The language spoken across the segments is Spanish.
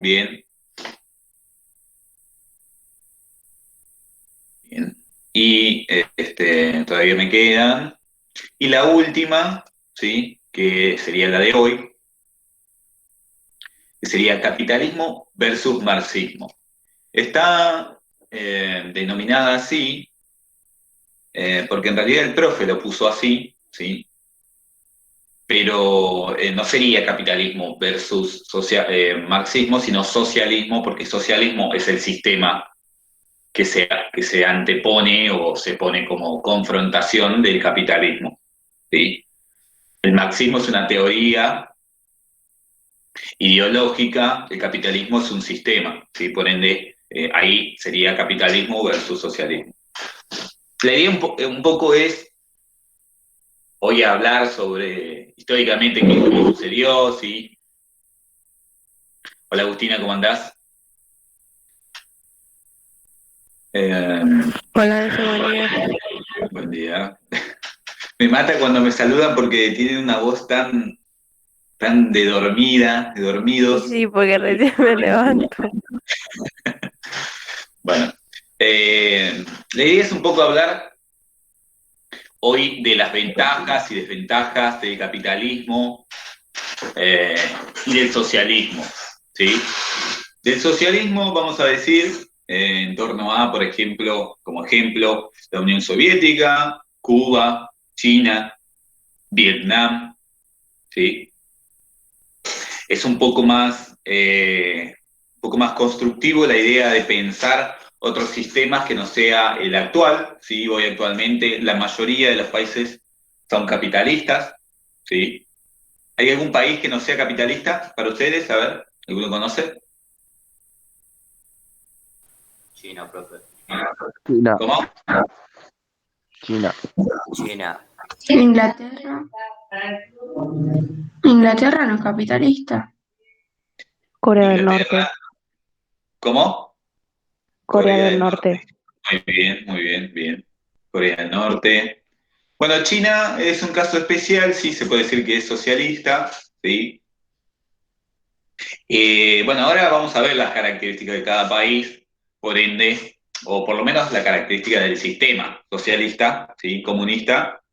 Bien, bien. Y todavía me quedan. Y la última, ¿sí? Que sería la de hoy, que sería capitalismo versus marxismo. Está denominada así porque en realidad el profe lo puso así, ¿sí? Pero no sería capitalismo versus marxismo, sino socialismo, porque socialismo es el sistema que se antepone o se pone como confrontación del capitalismo, ¿sí? El marxismo es una teoría ideológica, el capitalismo es un sistema, ¿sí? Por ende, ahí sería capitalismo versus socialismo. La idea un poco es hoy hablar sobre históricamente qué es lo que sucedió, ¿sí? Hola Agustina, ¿cómo andás? Eh, Hola, Alfe, buen día. Buen día. Me mata cuando me saludan porque tienen una voz tan de dormida, de Y dormidos. sí, porque recién me levanto. Bueno, la idea es un poco hablar hoy de las ventajas y desventajas del capitalismo eh, y del socialismo, ¿sí? Del socialismo vamos a decir en torno a, por ejemplo, como ejemplo, la Unión Soviética, Cuba, China, Vietnam, ¿sí? Es un poco más constructivo la idea de pensar otros sistemas que no sea el actual, ¿sí? Hoy actualmente la mayoría de los países son capitalistas, ¿sí? ¿Hay algún país que no sea capitalista para ustedes? A ver, ¿alguno conoce? China, profe. China, ¿Cómo? China. China. Inglaterra. Inglaterra no es capitalista. Corea del Inglaterra. Norte. ¿Cómo? Corea Corea del del Norte. Norte. Muy bien, muy bien, bien. Corea del Norte. Bueno, China es un caso especial, sí, se puede decir que es socialista, ¿sí? Bueno, ahora vamos a ver las características de cada país, por ende, o por lo menos la característica del sistema socialista, ¿sí? Comunista,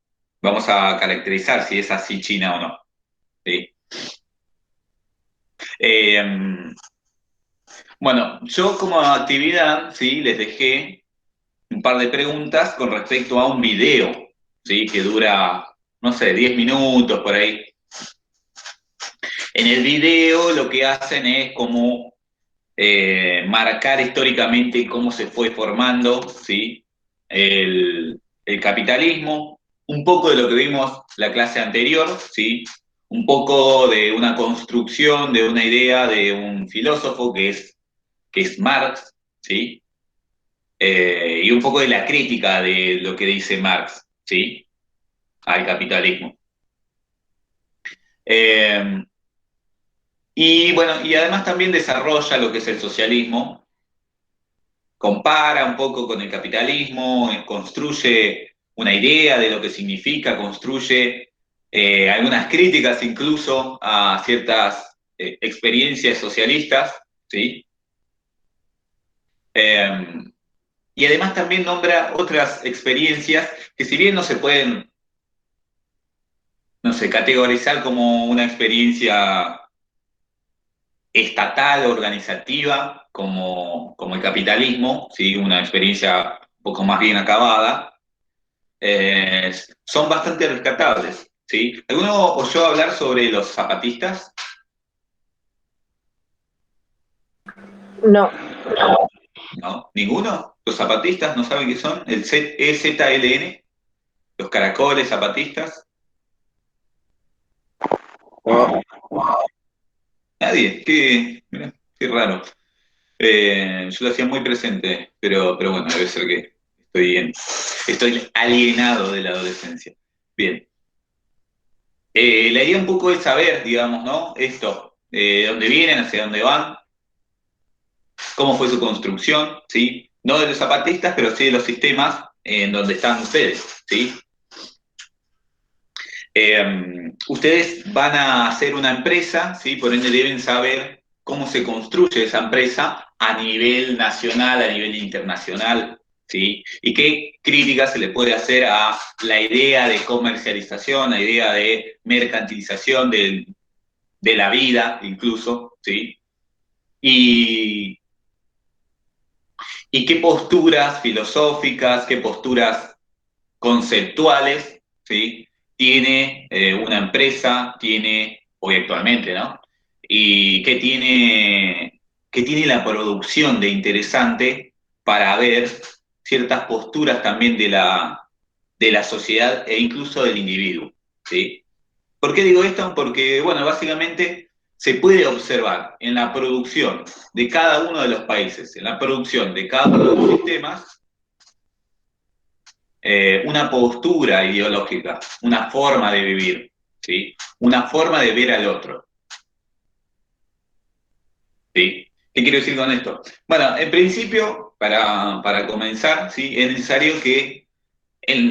vamos a caracterizar si es así China o no, ¿sí? Eh, bueno, yo como actividad, ¿sí? Les dejé un par de preguntas con respecto a un video, ¿sí? Que dura, no sé, 10 minutos por ahí. En el video lo que hacen es como marcar históricamente cómo se fue formando, ¿sí? El capitalismo, un poco de lo que vimos la clase anterior, ¿sí? Un poco de una construcción, de una idea de un filósofo que es Marx, ¿sí? Y un poco de la crítica de lo que dice Marx, ¿sí? Al capitalismo. Eh, y bueno, y además también desarrolla lo que es el socialismo, compara un poco con el capitalismo, construye una idea de lo que significa, construye algunas críticas incluso a ciertas experiencias socialistas, ¿sí? Eh, y además también nombra otras experiencias que si bien no se pueden, no sé, categorizar como una experiencia estatal, organizativa, como el capitalismo, ¿sí? Una experiencia un poco más bien acabada, eh, son bastante rescatables, ¿sí? ¿Alguno oyó hablar sobre los zapatistas? No. ¿No? ¿Ninguno? ¿Los zapatistas no saben qué son? ¿El EZLN? ¿Los caracoles zapatistas? No, Nadie. Mirá, qué raro. Yo lo hacía muy presente, pero bueno, debe ser que estoy alienado de la adolescencia. Bien. La idea un poco es saber, digamos, ¿no? Esto, dónde vienen, hacia dónde van, cómo fue su construcción, ¿sí? No de los zapatistas, pero sí de los sistemas en donde están ustedes, ¿sí? Ustedes van a hacer una empresa, ¿sí? Por ende deben saber cómo se construye esa empresa a nivel nacional, a nivel internacional, ¿sí? Y qué crítica se le puede hacer a la idea de comercialización, la idea de mercantilización de la vida, incluso, ¿sí? Y, y qué posturas filosóficas, qué posturas conceptuales, ¿sí? Tiene una empresa, tiene, hoy actualmente, ¿no? Y qué tiene la producción de interesante para ver ciertas posturas también de la sociedad e incluso del individuo, ¿sí? ¿Por qué digo esto? Porque, bueno, básicamente se puede observar en la producción de cada uno de los países, en la producción de cada uno de los sistemas, una postura ideológica, una forma de vivir, ¿sí? Una forma de ver al otro, ¿sí? ¿Qué quiero decir con esto? Bueno, en principio, para comenzar, ¿sí? Es necesario que,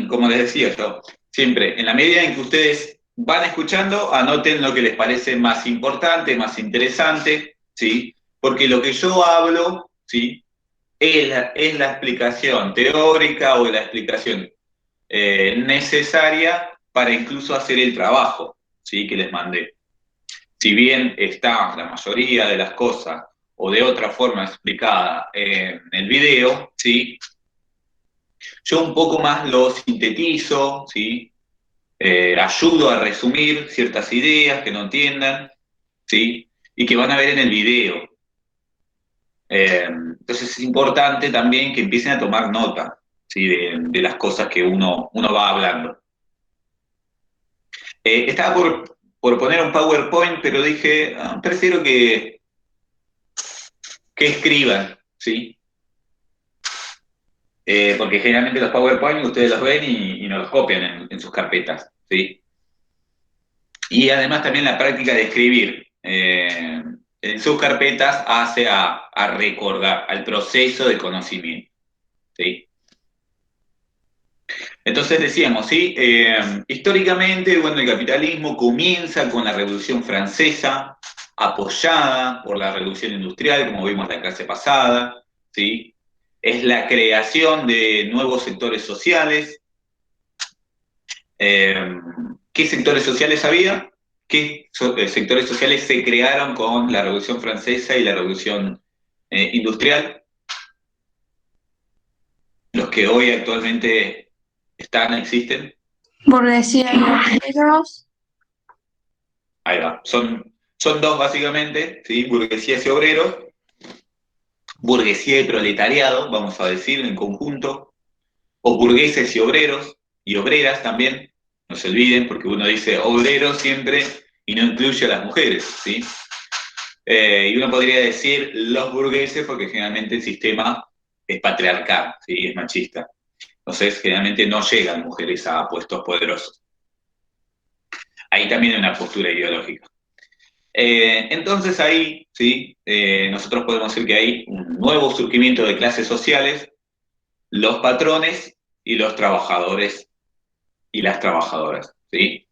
como les decía yo, siempre, en la medida en que ustedes van escuchando, anoten lo que les parece más importante, más interesante, ¿sí? Porque lo que yo hablo, ¿sí? Es la explicación teórica o la explicación necesaria para incluso hacer el trabajo, ¿sí? Que les mandé. Si bien está la mayoría de las cosas o de otra forma explicada en el video, ¿sí? Yo un poco más lo sintetizo, ¿sí? Ayudo a resumir ciertas ideas que no entiendan, ¿sí? Y que van a ver en el video. Entonces es importante también que empiecen a tomar nota, ¿sí? De las cosas que uno va hablando. Estaba por poner un PowerPoint, pero dije, prefiero que escriban, ¿sí? Porque generalmente los PowerPoint ustedes los ven y no los copian en sus carpetas, ¿sí? Y además también la práctica de escribir en sus carpetas hace a recordar, al proceso de conocimiento, ¿sí? Entonces decíamos, ¿sí? Históricamente, bueno, el capitalismo comienza con la Revolución Francesa, apoyada por la Revolución Industrial, como vimos la clase pasada, ¿sí? Es la creación de nuevos sectores sociales. ¿Qué sectores sociales había? ¿Qué sectores sociales se crearon con la Revolución Francesa y la Revolución Industrial? Los que hoy actualmente existen. Burguesía y obreros. Ahí va. Son dos básicamente, ¿sí? Burguesías y obreros, burguesía y proletariado, vamos a decir en conjunto, o burgueses y obreros, y obreras también, no se olviden, porque uno dice obreros siempre y no incluye a las mujeres, ¿sí? Y uno podría decir los burgueses porque generalmente el sistema es patriarcal, ¿sí? Es machista. Entonces, generalmente no llegan mujeres a puestos poderosos. Ahí también hay una postura ideológica. Entonces ahí, ¿sí? Nosotros podemos decir que hay un nuevo surgimiento de clases sociales, los patrones y los trabajadores y las trabajadoras, ¿sí?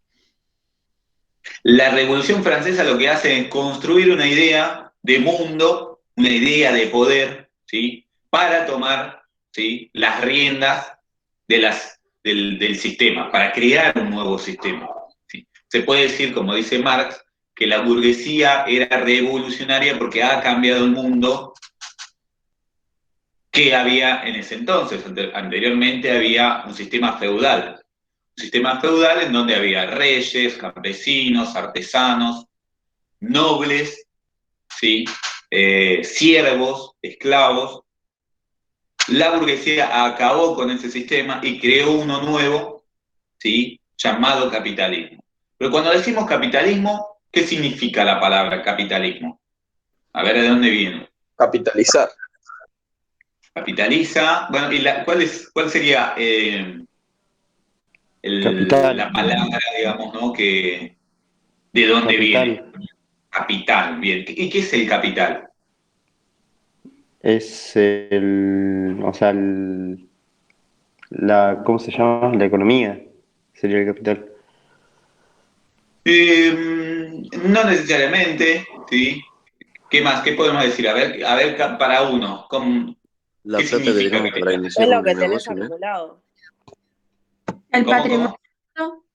La Revolución Francesa lo que hace es construir una idea de mundo, una idea de poder, ¿sí? Para tomar, ¿sí? Las riendas del sistema, para crear un nuevo sistema, ¿sí? Se puede decir, como dice Marx, que la burguesía era revolucionaria porque ha cambiado el mundo que había en ese entonces. Anteriormente había un sistema feudal. Un sistema feudal en donde había reyes, campesinos, artesanos, nobles, ¿sí? Siervos, esclavos. La burguesía acabó con ese sistema y creó uno nuevo, ¿sí? Llamado capitalismo. Pero cuando decimos capitalismo, ¿qué significa la palabra capitalismo? A ver de dónde viene. Capitalizar. Capitaliza. Bueno, ¿y cuál sería Capital. la palabra, digamos, ¿no? ¿De dónde viene? Capital Capital, bien. ¿Y qué es el capital? es o sea, ¿cómo se llama? La economía sería el capital. No necesariamente, ¿sí? ¿Qué más? ¿Qué podemos decir? A ver, para uno, La ¿qué plata que significa tenemos para capital? Es iniciar lo un que tenés negocio, ¿no? acumulado. El ¿Cómo, patrimonio. cómo?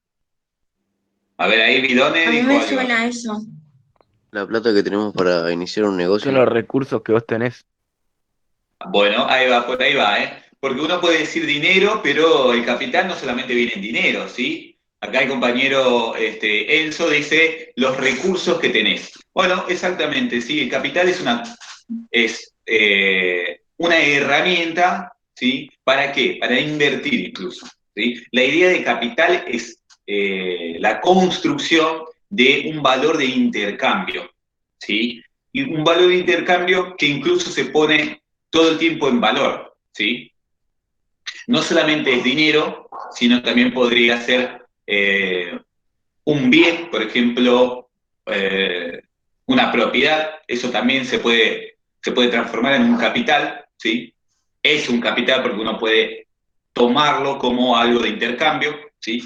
A ver, ahí Bidone A mí dijo me algo. suena eso. La plata que tenemos para iniciar un Son los negocio. recursos que vos tenés. Bueno, ahí va, por ahí va, ¿eh? Porque uno puede decir dinero, pero el capital no solamente viene en dinero, ¿sí? Acá el compañero Enzo dice los recursos que tenés. Bueno, exactamente, sí, el capital es una herramienta, ¿sí? ¿Para qué? Para invertir incluso, ¿sí? La idea de capital es la construcción de un valor de intercambio, ¿sí? Y un valor de intercambio que incluso se pone todo el tiempo en valor, ¿sí? No solamente es dinero, sino también podría ser un bien, por ejemplo, una propiedad, eso también se puede transformar en un capital, ¿sí? Es un capital porque uno puede tomarlo como algo de intercambio, ¿sí?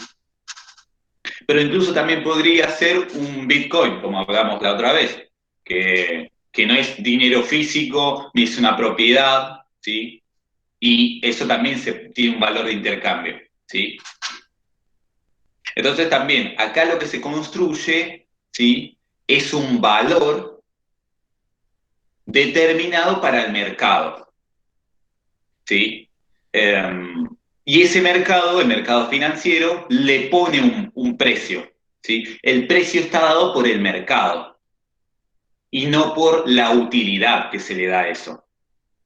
Pero incluso también podría ser un Bitcoin, como hablamos la otra vez, que no es dinero físico ni es una propiedad, ¿sí? Y eso también tiene un valor de intercambio, ¿sí? Entonces también, acá lo que se construye, ¿sí? Es un valor determinado para el mercado, ¿sí? Y ese mercado, el mercado financiero, le pone un precio, ¿sí? El precio está dado por el mercado y no por la utilidad que se le da a eso,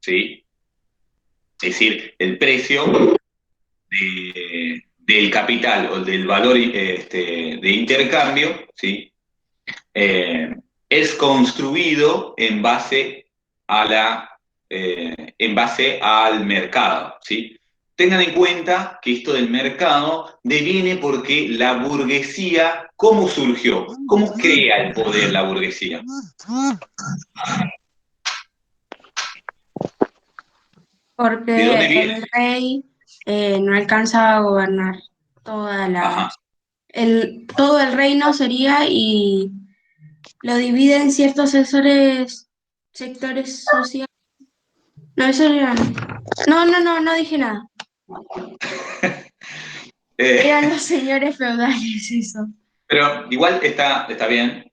¿sí? Es decir, el precio del capital o del valor de intercambio, ¿sí? Eh, es construido en base al mercado, ¿sí? Tengan en cuenta que esto del mercado deviene porque la burguesía, ¿cómo surgió? ¿Cómo crea el poder la burguesía? ¿De Porque dónde viene? el rey no alcanza a gobernar toda Ajá. todo el reino sería y lo divide en ciertos sectores sociales. No, eso eran. No dije nada. Eran Eh, los señores feudales, eso. pero igual está bien,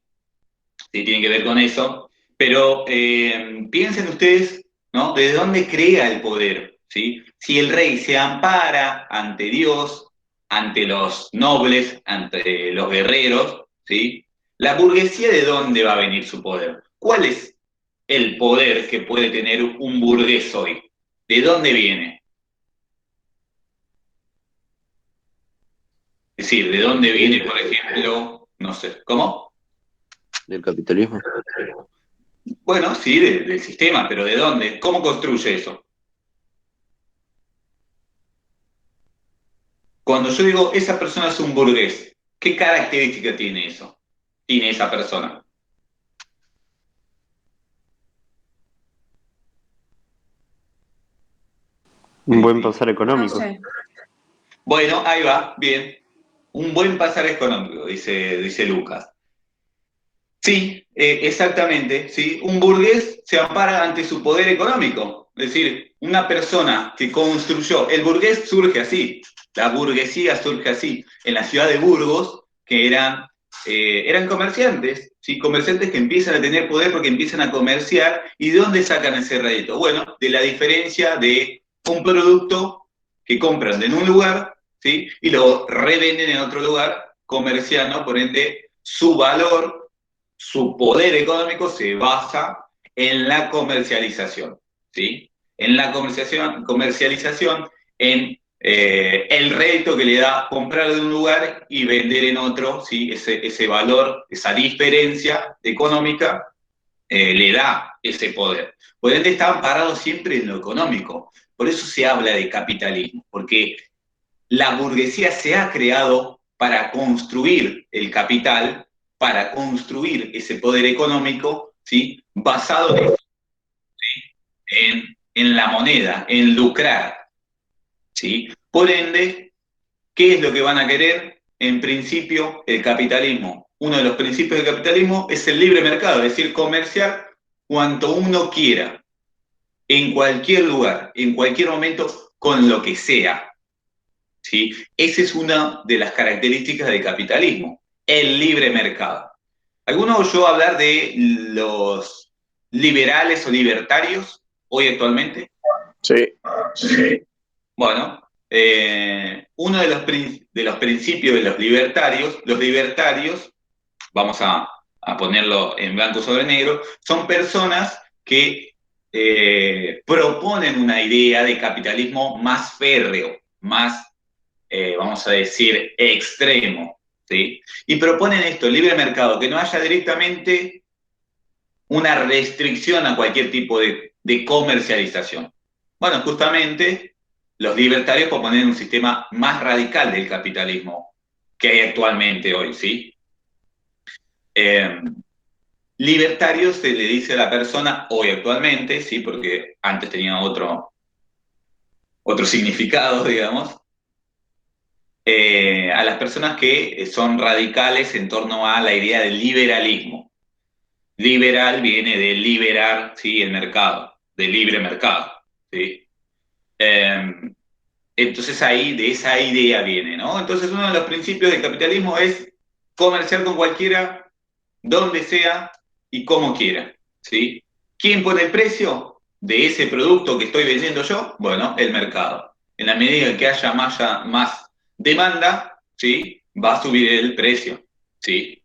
sí, tiene que ver con eso, pero piensen ustedes, ¿no? ¿De dónde crea el poder? ¿Sí? Si el rey se ampara ante Dios, ante los nobles, ante los guerreros, ¿sí? ¿La burguesía de dónde va a venir su poder? ¿Cuál es el poder que puede tener un burgués hoy? ¿De dónde viene? Es decir, ¿de dónde viene, por ejemplo, no sé, ¿cómo? Del capitalismo. Bueno, sí, del sistema, pero ¿de dónde? ¿Cómo construye eso? Cuando yo digo esa persona es un burgués, ¿qué característica tiene eso? Tiene esa persona. Un buen pasar No económico. sé. Bueno, ahí va, bien. Un buen pasar económico, dice Lucas. Sí, exactamente, ¿sí? Un burgués se ampara ante su poder económico. Es decir, una persona que construyó, el burgués surge así, la burguesía surge así, en la ciudad de Burgos, que eran comerciantes, ¿sí? Comerciantes que empiezan a tener poder porque empiezan a comerciar. ¿Y de dónde sacan ese rédito? Bueno, de la diferencia de un producto que compran en un lugar, ¿sí? Y lo revenden en otro lugar, comerciando, por ende, su valor, su poder económico se basa en la comercialización, ¿sí? En la comercialización, en el rédito que le da comprar de un lugar y vender en otro, ¿sí? Ese valor, esa diferencia económica le da ese poder. Por ende, están parados siempre en lo económico. Por eso se habla de capitalismo, porque la burguesía se ha creado para construir el capital, para construir ese poder económico, ¿sí? Basado en la moneda, en lucrar, ¿sí? Por ende, ¿qué es lo que van a querer? En principio, el capitalismo. Uno de los principios del capitalismo es el libre mercado, es decir, comerciar cuanto uno quiera, en cualquier lugar, en cualquier momento, con lo que sea. ¿Sí? Esa es una de las características del capitalismo, el libre mercado. ¿Alguno oyó hablar de los liberales o libertarios hoy actualmente? Sí. Bueno, uno de los principios de los libertarios, vamos a ponerlo en blanco sobre negro, son personas que proponen una idea de capitalismo más férreo, más, vamos a decir, extremo, ¿sí? Y proponen esto, el libre mercado, que no haya directamente una restricción a cualquier tipo de comercialización. Bueno, justamente los libertarios proponen un sistema más radical del capitalismo que hay actualmente hoy, ¿sí? Libertario se le dice a la persona hoy actualmente, ¿sí? Porque antes tenía otro significado, digamos, a las personas que son radicales en torno a la idea del liberalismo. Liberal viene de liberar, ¿sí? El mercado, de libre mercado, ¿sí? Entonces ahí de esa idea viene, ¿no? Entonces uno de los principios del capitalismo es comerciar con cualquiera, donde sea y como quiera, ¿sí? ¿Quién pone el precio de ese producto que estoy vendiendo yo? Bueno, el mercado. En la medida que haya más demanda, ¿sí? Va a subir el precio, ¿sí?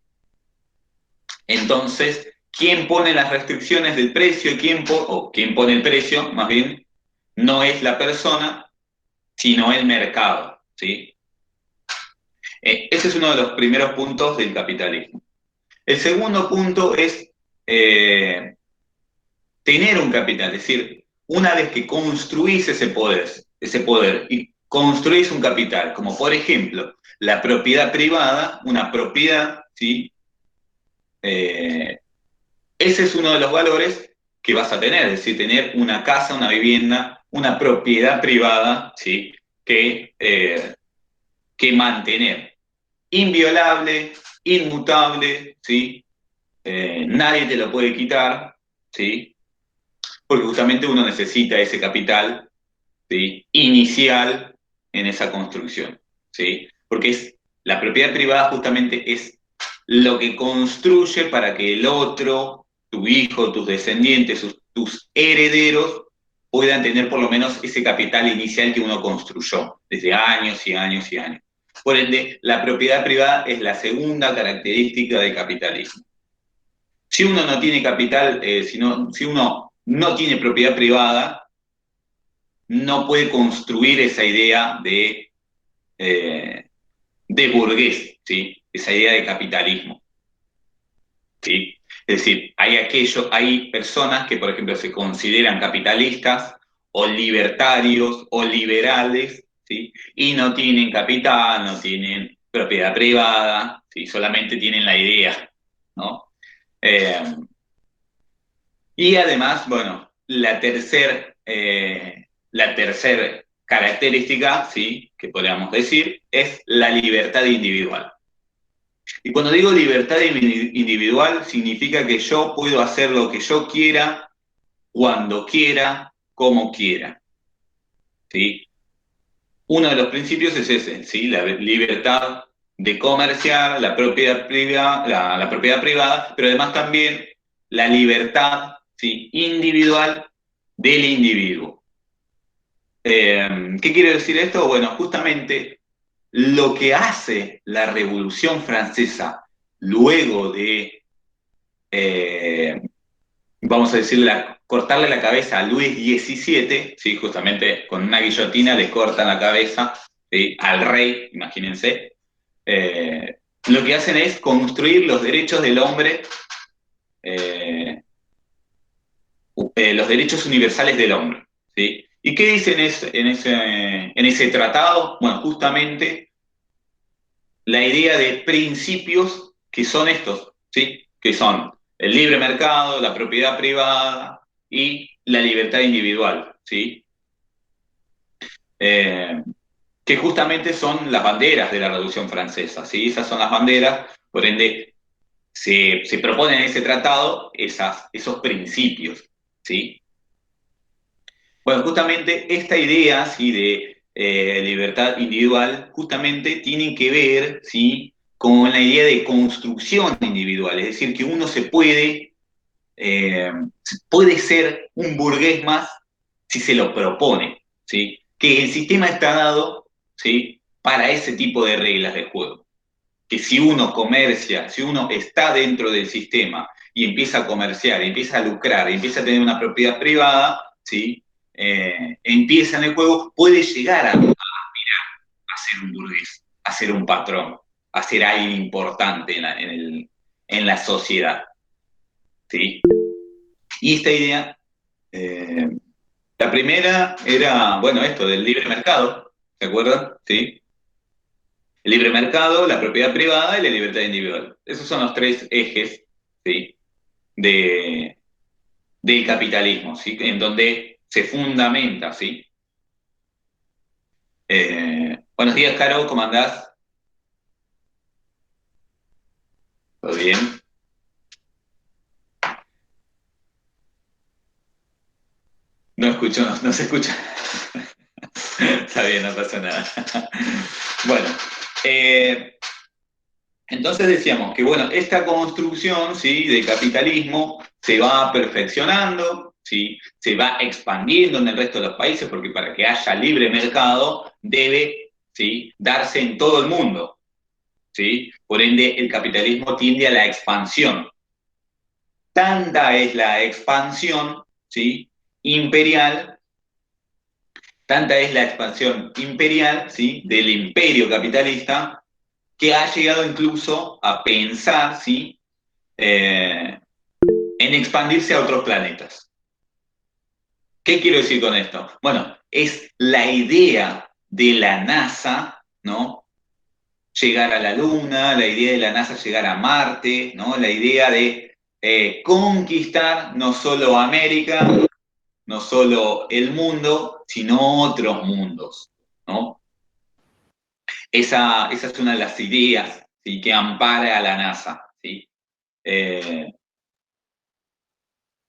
Entonces, ¿quién pone las restricciones del precio? O quién pone el precio, más bien, no es la persona, sino el mercado, ¿sí? Ese es uno de los primeros puntos del capitalismo. El segundo punto es tener un capital, es decir, una vez que construís ese poder y construís un capital, como por ejemplo la propiedad privada, una propiedad, ¿sí? Ese es uno de los valores que vas a tener, es decir, tener una casa, una vivienda, una propiedad privada, ¿sí? Que mantener. Inviolable, inmutable, ¿sí? Nadie te lo puede quitar, ¿sí? Porque justamente uno necesita ese capital, ¿sí? Inicial en esa construcción, ¿sí? Porque la propiedad privada justamente es lo que construye para que el otro, tu hijo, tus descendientes, tus herederos, puedan tener por lo menos ese capital inicial que uno construyó desde años y años y años. Por ende, la propiedad privada es la segunda característica del capitalismo. Si uno no tiene capital, si uno no tiene propiedad privada, no puede construir esa idea de burgués, ¿sí? Esa idea de capitalismo, ¿sí? Es decir, hay personas que, por ejemplo, se consideran capitalistas o libertarios o liberales, ¿sí? Y no tienen capital, no tienen propiedad privada, ¿sí? Solamente tienen la idea, ¿no? Eh, y además, bueno, la tercer característica, ¿sí? Que podríamos decir, es la libertad individual. Y cuando digo libertad individual, significa que yo puedo hacer lo que yo quiera, cuando quiera, como quiera, ¿sí? Uno de los principios es ese, ¿sí? La libertad de comerciar, la propiedad privada, la propiedad privada, pero además también la libertad, ¿sí? Individual del individuo. ¿Qué quiere decir esto? Bueno, justamente lo que hace la Revolución Francesa luego de, vamos a decir, cortarle la cabeza a Luis XVII, ¿sí? Justamente con una guillotina le cortan la cabeza, ¿sí? Al rey, imagínense. Lo que hacen es construir los derechos del hombre, los derechos universales del hombre, ¿sí? ¿Y qué dicen en ese tratado? Bueno, justamente la idea de principios que son estos, ¿sí? Que son el libre mercado, la propiedad privada y la libertad individual, ¿sí? Que justamente son las banderas de la Revolución Francesa, ¿sí? Esas son las banderas, por ende, se proponen en ese tratado esos principios, ¿sí? Bueno, justamente esta idea, ¿sí? de libertad individual, justamente tiene que ver, ¿sí? con la idea de construcción individual, es decir, que uno puede ser un burgués más si se lo propone, ¿sí? Que el sistema está dado, ¿sí? para ese tipo de reglas de juego. Que si uno comercia, si uno está dentro del sistema y empieza a comerciar, y empieza a lucrar, y empieza a tener una propiedad privada, ¿sí? Empieza en el juego, puede llegar a ser un burgués, a ser un patrón, a ser alguien importante en la sociedad, ¿sí? Y esta idea, eh, la primera era, bueno, esto del libre mercado, ¿se acuerdan? ¿Sí? El libre mercado, la propiedad privada y la libertad individual. Esos son los tres ejes, ¿sí? de, del capitalismo, ¿sí? En donde se fundamenta, ¿sí? Buenos días, Caro, ¿cómo andás? ¿Todo bien? No escucho, no se escucha. Está bien, no pasa nada. Bueno, entonces decíamos que, bueno, esta construcción, ¿sí? de capitalismo se va perfeccionando, ¿sí? Se va expandiendo en el resto de los países, porque para que haya libre mercado debe, ¿sí? darse en todo el mundo, ¿sí? Por ende, el capitalismo tiende a la expansión. Tanta es la expansión, ¿sí? imperial, tanta es la expansión imperial, ¿sí? del imperio capitalista, que ha llegado incluso a pensar, ¿sí? En expandirse a otros planetas. ¿Qué quiero decir con esto? Bueno, es la idea de la NASA, ¿no? Llegar a la Luna, la idea de la NASA llegar a Marte, ¿no? La idea de conquistar no solo América, no solo el mundo, sino otros mundos, ¿no? Esa es una de las ideas, ¿sí? que ampara a la NASA, ¿sí?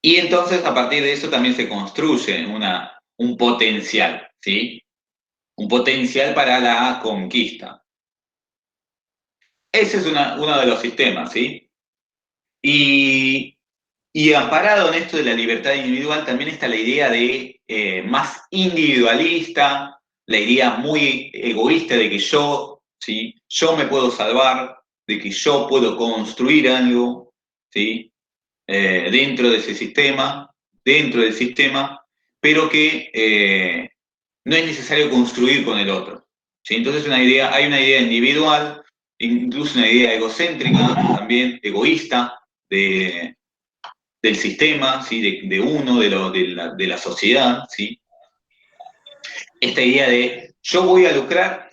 Y entonces a partir de eso también se construye un potencial, ¿sí? Un potencial para la conquista. Ese es uno de los sistemas, ¿sí? Y, y amparado en esto de la libertad individual también está la idea de más individualista, la idea muy egoísta de que yo, ¿sí? Yo me puedo salvar, de que yo puedo construir algo, ¿sí? Dentro de ese sistema, dentro del sistema, pero que no es necesario construir con el otro, ¿sí? Entonces hay una idea individual, incluso una idea egocéntrica, también egoísta, de, del sistema, ¿sí? de uno, de la sociedad, ¿sí? Esta idea de yo voy a lucrar,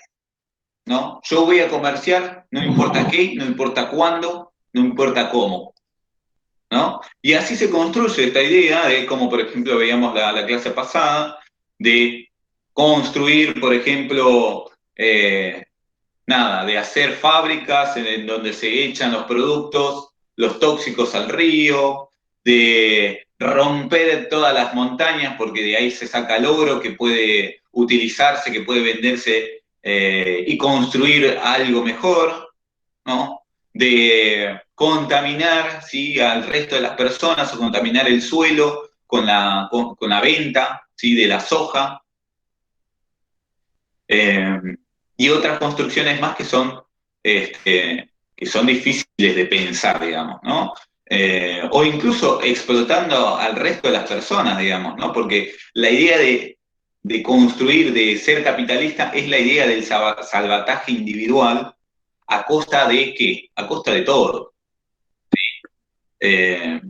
¿no? Yo voy a comerciar, no importa qué, no importa cuándo, no importa cómo, ¿no? Y así se construye esta idea de, como por ejemplo veíamos la clase pasada, de construir, por ejemplo, nada, de hacer fábricas en donde se echan los productos, los tóxicos al río, de romper todas las montañas porque de ahí se saca el oro que puede utilizarse, que puede venderse y construir algo mejor, ¿no? De contaminar, ¿sí? al resto de las personas o contaminar el suelo con la venta, ¿sí? de la soja. Eh, y otras construcciones más que son difíciles de pensar, digamos, ¿no? O incluso explotando al resto de las personas, digamos, ¿no? Porque la idea de construir, de ser capitalista, es la idea del salvataje individual a costa de ¿qué? A costa de todo. Eh,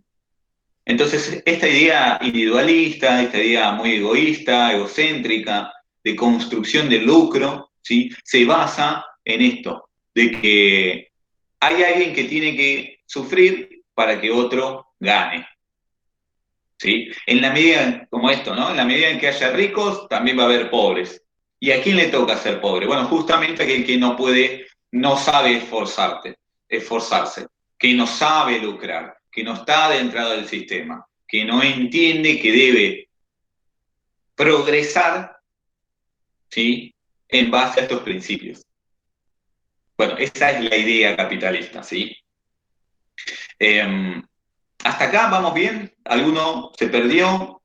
entonces, esta idea individualista, esta idea muy egoísta, egocéntrica, de construcción del lucro, ¿sí? se basa en esto, de que hay alguien que tiene que sufrir para que otro gane. ¿Sí? En la medida, como esto, ¿no? En la medida en que haya ricos, también va a haber pobres. ¿Y a quién le toca ser pobre? Bueno, justamente aquel que no puede, no sabe esforzarse. que no sabe lucrar, que no está adentrado del sistema, que no entiende que debe progresar, ¿sí?, en base a estos principios. Bueno, esa es la idea capitalista, ¿sí? ¿Hasta acá vamos bien? ¿Alguno se perdió?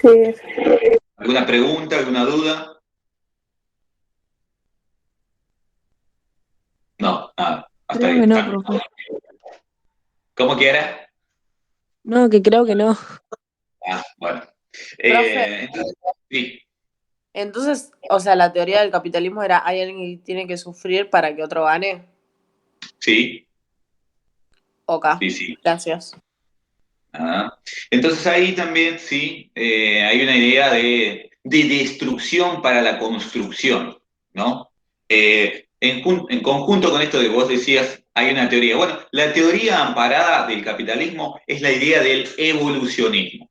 Sí, ¿Alguna pregunta, alguna duda? No, nada. Hasta Creo ahí que no, está. profe. ¿Cómo quiera? No, que creo que no. Ah, bueno. Profe, Entonces, sí, entonces, o sea, la teoría del capitalismo era, hay alguien que tiene que sufrir para que otro gane. sí, Ok, sí, sí. gracias. Ah, entonces ahí también sí hay una idea de destrucción para la construcción, ¿no? En conjunto con esto que vos decías, hay una teoría. Bueno, la teoría amparada del capitalismo es la idea del evolucionismo.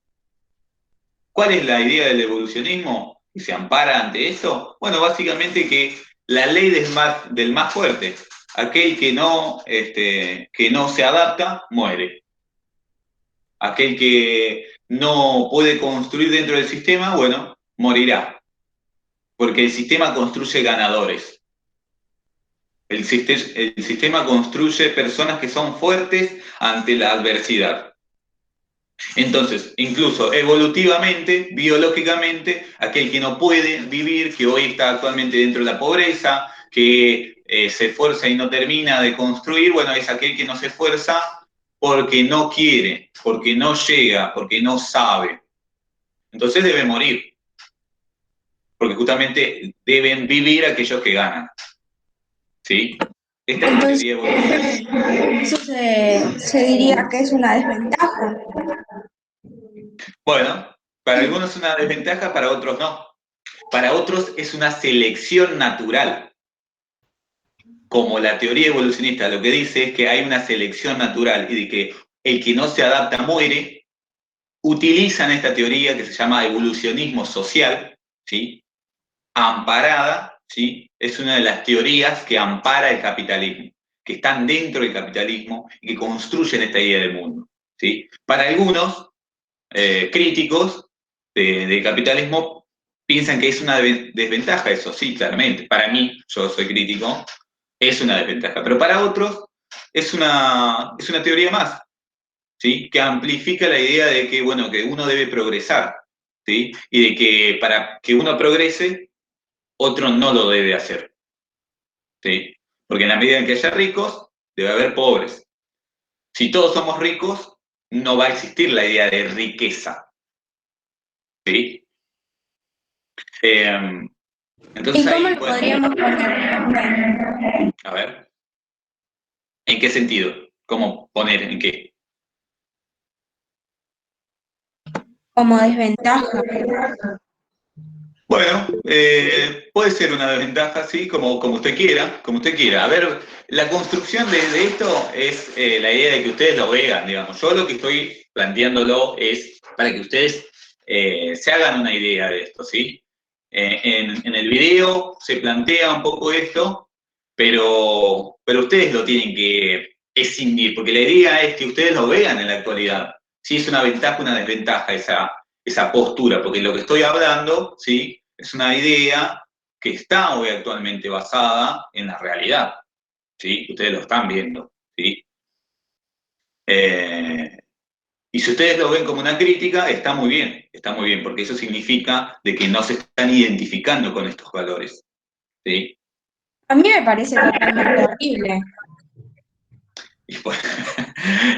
¿Cuál es la idea del evolucionismo? ¿Y se ampara ante eso? Bueno, básicamente que la ley del más fuerte, aquel que no se adapta, muere. Aquel que no puede construir dentro del sistema, bueno, morirá, porque el sistema construye ganadores. El sistema construye personas que son fuertes ante la adversidad. Entonces, incluso evolutivamente, biológicamente, aquel que no puede vivir, que hoy está actualmente dentro de la pobreza, que se esfuerza y no termina de construir, bueno, es aquel que no se esfuerza porque no quiere, porque no llega, porque no sabe. Entonces debe morir, porque justamente deben vivir aquellos que ganan. ¿Sí? Esta es la Entonces, teoría evolutiva. eso se diría que es una desventaja. Bueno, para algunos es una desventaja, para otros no. Para otros es una selección natural. Como la teoría evolucionista lo que dice es que hay una selección natural y de que el que no se adapta muere, utilizan esta teoría que se llama evolucionismo social, ¿sí?, amparada, ¿sí?, es una de las teorías que ampara el capitalismo, que están dentro del capitalismo y que construyen esta idea del mundo, ¿sí? Para algunos críticos del capitalismo piensan que es una desventaja eso, sí, claramente. Para mí, yo soy crítico, es una desventaja, pero para otros es una teoría más, ¿sí?, que amplifica la idea de que, bueno, que uno debe progresar, ¿sí?, y de que para que uno progrese, otro no lo debe hacer, ¿sí? Porque en la medida en que haya ricos, debe haber pobres. Si todos somos ricos, no va a existir la idea de riqueza, ¿sí? Entonces ¿Y cómo ahí, lo bueno, podríamos poner? a ver, ¿en qué sentido? ¿Cómo poner en qué? Como desventaja. Bueno, puede ser una desventaja, sí, como usted quiera, como usted quiera. A ver, la construcción de esto es la idea de que ustedes lo vean, digamos. Yo lo que estoy planteándolo es para que ustedes se hagan una idea de esto, ¿sí? En el video se plantea un poco esto, pero ustedes lo tienen que escindir, porque la idea es que ustedes lo vean en la actualidad. Si es una ventaja o una desventaja esa postura, porque lo que estoy hablando, ¿sí?, es una idea que está hoy actualmente basada en la realidad, ¿sí? Ustedes lo están viendo, ¿sí? Y si ustedes lo ven como una crítica, está muy bien, porque eso significa de que no se están identificando con estos valores, ¿sí? A mí me parece totalmente horrible. Y bueno,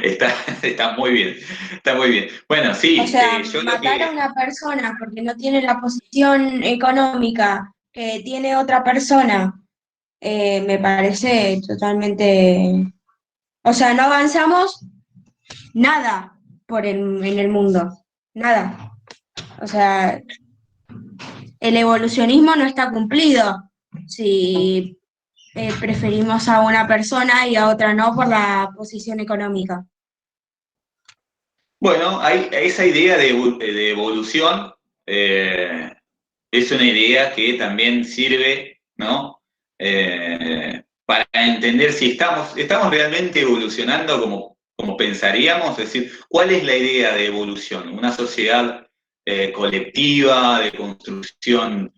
está muy bien, está muy bien. Bueno, sí, O sea, yo lo matar a que... una persona porque no tiene la posición económica que tiene otra persona, me parece totalmente... O sea, no avanzamos nada en el mundo, nada. O sea, el evolucionismo no está cumplido si preferimos a una persona y a otra no por la posición económica. Bueno, hay esa idea de evolución, es una idea que también sirve, ¿no? para entender si estamos realmente evolucionando como pensaríamos, es decir, ¿cuál es la idea de evolución? ¿Una sociedad colectiva, de construcción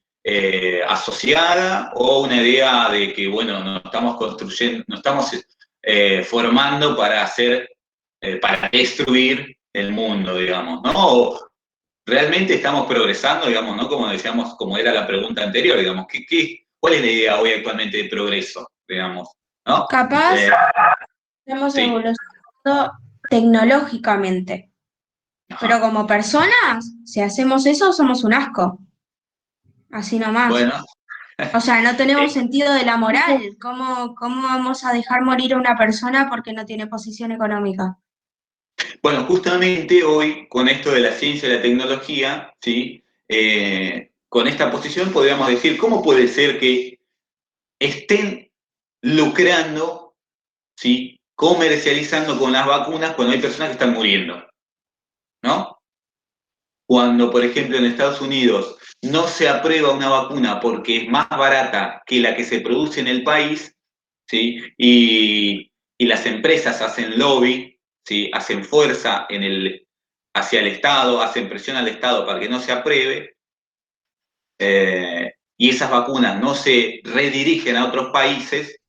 asociada, o una idea de que, bueno, nos estamos construyendo, nos estamos formando para para destruir el mundo, digamos, ¿no? O realmente estamos progresando, digamos, ¿no? Como decíamos, como era la pregunta anterior, digamos, ¿cuál es la idea hoy actualmente de progreso, digamos, ¿no? Capaz Eh, estamos sí, evolucionando tecnológicamente, pero ajá. como personas, si hacemos eso, somos un asco, así nomás. Bueno, O sea, no tenemos eh, sentido de la moral. ¿Cómo vamos a dejar morir a una persona porque no tiene posición económica? bueno, justamente hoy, con esto de la ciencia y la tecnología, ¿sí? Con esta posición podríamos decir, ¿cómo puede ser que estén lucrando, ¿sí? Comercializando con las vacunas cuando hay personas que están muriendo, ¿no? Cuando, por ejemplo, en Estados Unidos no se aprueba una vacuna porque es más barata que la que se produce en el país, ¿sí? Y las empresas hacen lobby, ¿sí? Hacen fuerza hacia el Estado, hacen presión al Estado para que no se apruebe, y esas vacunas no se redirigen a otros países,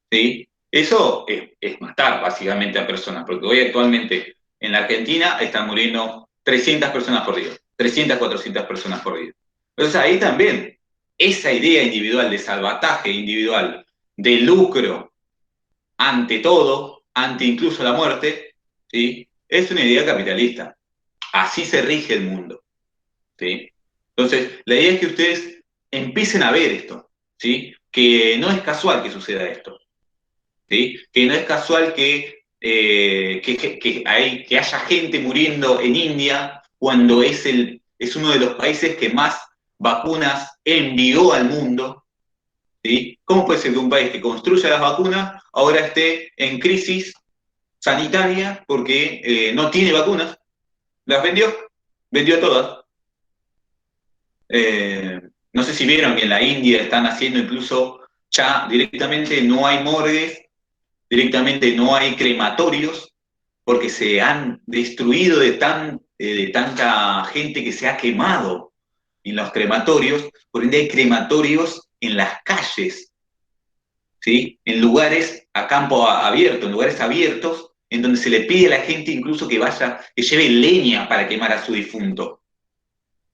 ¿sí? Eso es matar básicamente a personas, porque hoy actualmente en la Argentina están muriendo 300 personas por día, 300, 400 personas por día. Entonces ahí también, esa idea individual de salvataje individual, de lucro ante todo, ante incluso la muerte, ¿sí? Es una idea capitalista. Así se rige el mundo, ¿sí? Entonces, la idea es que ustedes empiecen a ver esto, ¿sí? Que no es casual que suceda esto, ¿sí? Que no es casual que haya gente muriendo en India cuando es uno de los países que más vacunas envió al mundo, ¿sí? ¿Cómo puede ser que un país que construya las vacunas ahora esté en crisis sanitaria porque no tiene vacunas? Las vendió todas. Eh, no sé si vieron que en la India están haciendo incluso ya directamente no hay morgues, directamente no hay crematorios, porque se han destruido de tanta gente que se ha quemado en los crematorios, por ende hay crematorios en las calles, ¿sí? En lugares a campo abierto, en lugares abiertos, en donde se le pide a la gente incluso que vaya, que lleve leña para quemar a su difunto,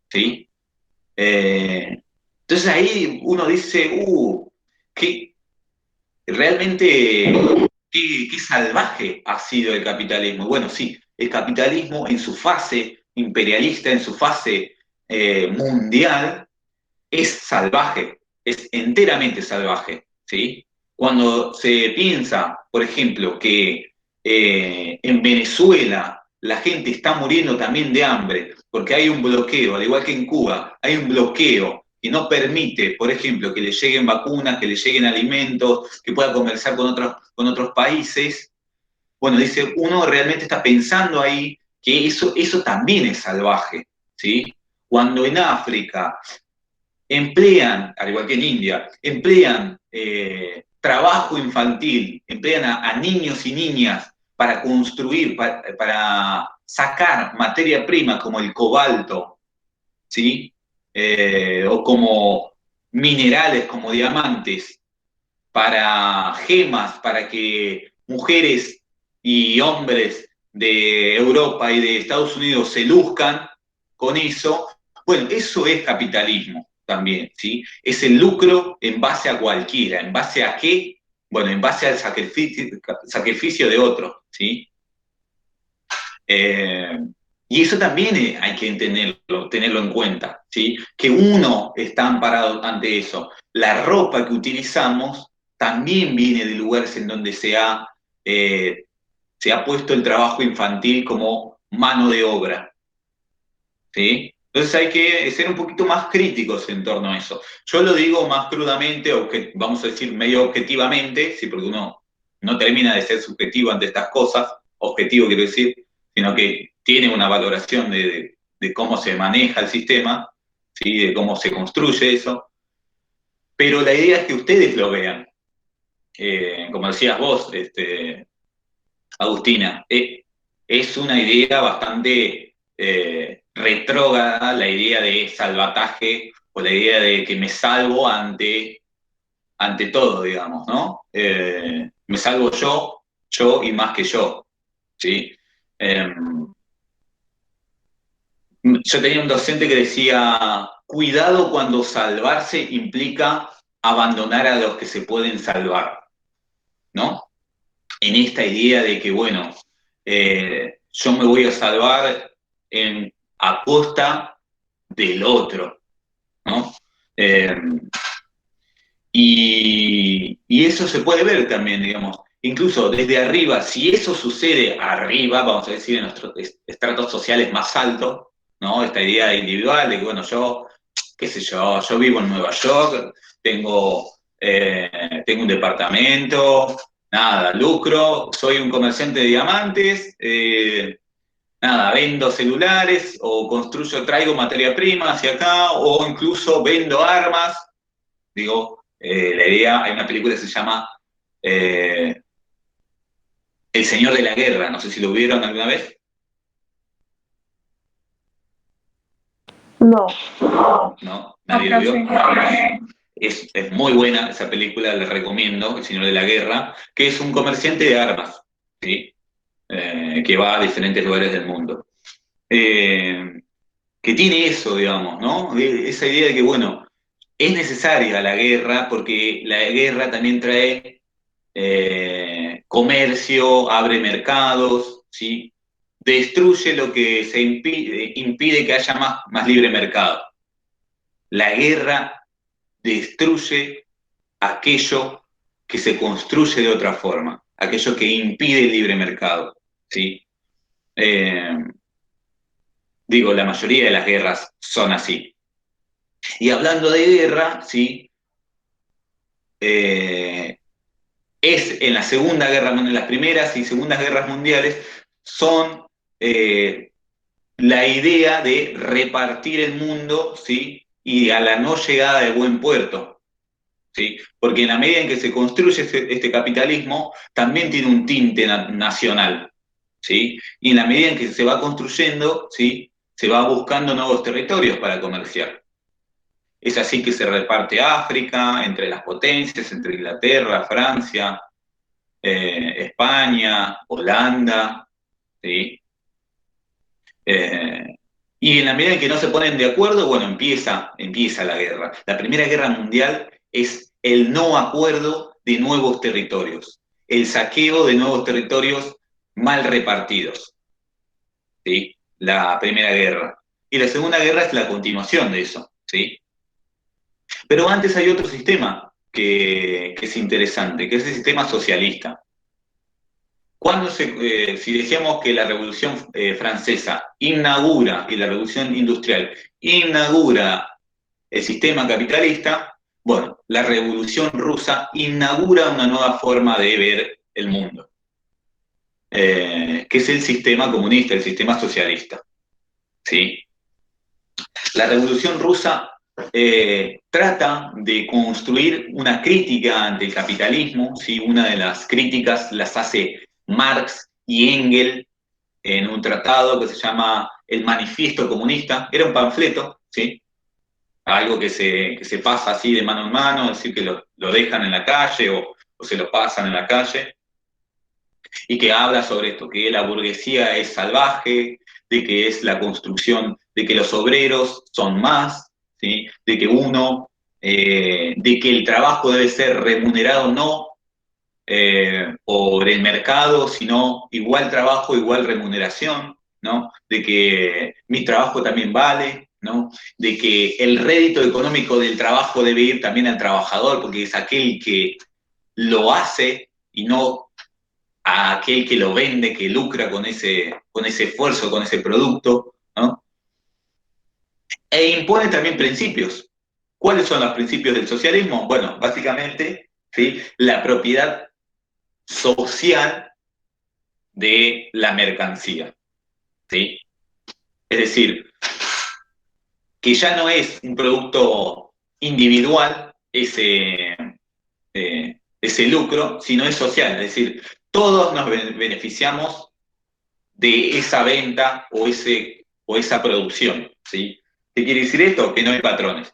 ¿sí? Eh, entonces ahí uno dice, qué, realmente, qué salvaje ha sido el capitalismo. Bueno, sí, el capitalismo en su fase imperialista, en su fase mundial, es salvaje, es enteramente salvaje, ¿sí? Cuando se piensa, por ejemplo, que en Venezuela la gente está muriendo también de hambre, porque hay un bloqueo, al igual que en Cuba, hay un bloqueo que no permite, por ejemplo, que le lleguen vacunas, que le lleguen alimentos, que pueda conversar con otros países. Bueno, dice, uno realmente está pensando ahí que eso también es salvaje, ¿sí? Cuando en África emplean, al igual que en India, emplean trabajo infantil, emplean a niños y niñas para construir, para sacar materia prima como el cobalto, ¿sí? O como minerales, como diamantes, para gemas, para que mujeres y hombres de Europa y de Estados Unidos se luzcan con eso. Bueno, eso es capitalismo también, ¿sí? Es el lucro en base a cualquiera, ¿en base a qué? Bueno, en base al sacrificio de otro, ¿sí? Eh, y eso también hay que tenerlo en cuenta, ¿sí? Que uno está amparado ante eso. La ropa que utilizamos también viene de lugares en donde se ha puesto el trabajo infantil como mano de obra, ¿sí? Entonces hay que ser un poquito más críticos en torno a eso. Yo lo digo más crudamente, o que, vamos a decir medio objetivamente, ¿sí? Porque uno no termina de ser subjetivo ante estas cosas, objetivo quiero decir, sino que tiene una valoración de cómo se maneja el sistema, ¿sí? De cómo se construye eso. Pero la idea es que ustedes lo vean, como decías vos, Agustina, es una idea bastante retrógrada, la idea de salvataje o la idea de que me salvo ante todo, digamos, ¿no? Me salvo yo y más que yo, ¿sí? Yo tenía un docente que decía, cuidado cuando salvarse implica abandonar a los que se pueden salvar, ¿no? En esta idea de que, bueno, yo me voy a salvar a costa del otro, ¿no? Eh, y eso se puede ver también, digamos, incluso desde arriba, si eso sucede arriba, vamos a decir, en nuestros estratos sociales más altos, ¿no? Esta idea individual de que, bueno, yo, qué sé yo vivo en Nueva York, tengo un departamento, nada, lucro, soy un comerciante de diamantes, nada, vendo celulares o traigo materia prima hacia acá o incluso vendo armas. Digo, la idea, hay una película que se llama El Señor de la Guerra, no sé si lo vieron alguna vez. No. ¿No? ¿Nadie lo vio? Es muy buena esa película, la recomiendo, El Señor de la Guerra, que es un comerciante de armas, ¿sí? Que va a diferentes lugares del mundo. Que tiene eso, digamos, ¿no? Esa idea de que, bueno, es necesaria la guerra porque la guerra también trae comercio, abre mercados, ¿sí? Destruye lo que impide que haya más libre mercado. La guerra destruye aquello que se construye de otra forma, aquello que impide el libre mercado, ¿sí? Digo, la mayoría de las guerras son así. Y hablando de guerra, ¿sí? Es en la Segunda Guerra Mundial, las primeras y segundas guerras mundiales, son la idea de repartir el mundo, ¿sí? Y a la no llegada de buen puerto, ¿sí? Porque en la medida en que se construye este capitalismo, también tiene un tinte nacional, ¿sí? Y en la medida en que se va construyendo, ¿sí? Se va buscando nuevos territorios para comerciar. Es así que se reparte África entre las potencias, entre Inglaterra, Francia, España, Holanda, ¿sí? Y en la medida en que no se ponen de acuerdo, bueno, empieza la guerra. La Primera Guerra Mundial es el no acuerdo de nuevos territorios, el saqueo de nuevos territorios mal repartidos, ¿sí? La Primera Guerra. Y la Segunda Guerra es la continuación de eso, ¿sí? Pero antes hay otro sistema que es interesante, que es el sistema socialista. Si decíamos que la Revolución Francesa inaugura, y la Revolución Industrial inaugura el sistema capitalista, bueno, la Revolución Rusa inaugura una nueva forma de ver el mundo, que es el sistema comunista, el sistema socialista, ¿sí? La Revolución Rusa trata de construir una crítica ante el capitalismo, ¿sí? Una de las críticas las hace Marx y Engels en un tratado que se llama El Manifiesto Comunista. Era un panfleto, ¿sí? Algo que se pasa así de mano en mano, es decir, que lo dejan en la calle o se lo pasan en la calle, y que habla sobre esto, que la burguesía es salvaje, de que es la construcción, de que los obreros son más, ¿sí? De que de que el trabajo debe ser remunerado no por el mercado, sino igual trabajo, igual remuneración, ¿no? De que mi trabajo también vale, ¿no? De que el rédito económico del trabajo debe ir también al trabajador, porque es aquel que lo hace y no a aquel que lo vende, que lucra con ese esfuerzo, con ese producto, ¿no? E impone también principios. ¿Cuáles son los principios del socialismo? Bueno, básicamente, ¿sí? La propiedad social de la mercancía, ¿sí? Es decir, que ya no es un producto individual, ese lucro, sino es social, es decir, todos nos beneficiamos de esa venta o esa producción, ¿sí? ¿Qué quiere decir esto? Que no hay patrones.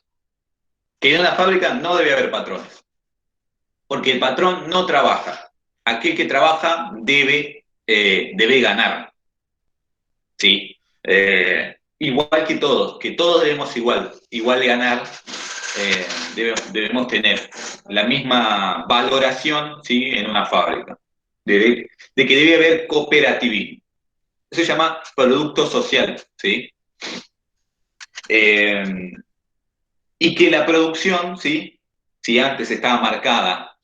Que en una fábrica no debe haber patrones, porque el patrón no trabaja. Aquel que trabaja debe ganar, ¿sí? Igual que todos debemos igual ganar, debemos tener la misma valoración, ¿sí? En una fábrica, de que debe haber cooperativismo. Eso se llama producto social, ¿sí? Y que la producción, ¿sí? Si antes estaba marcada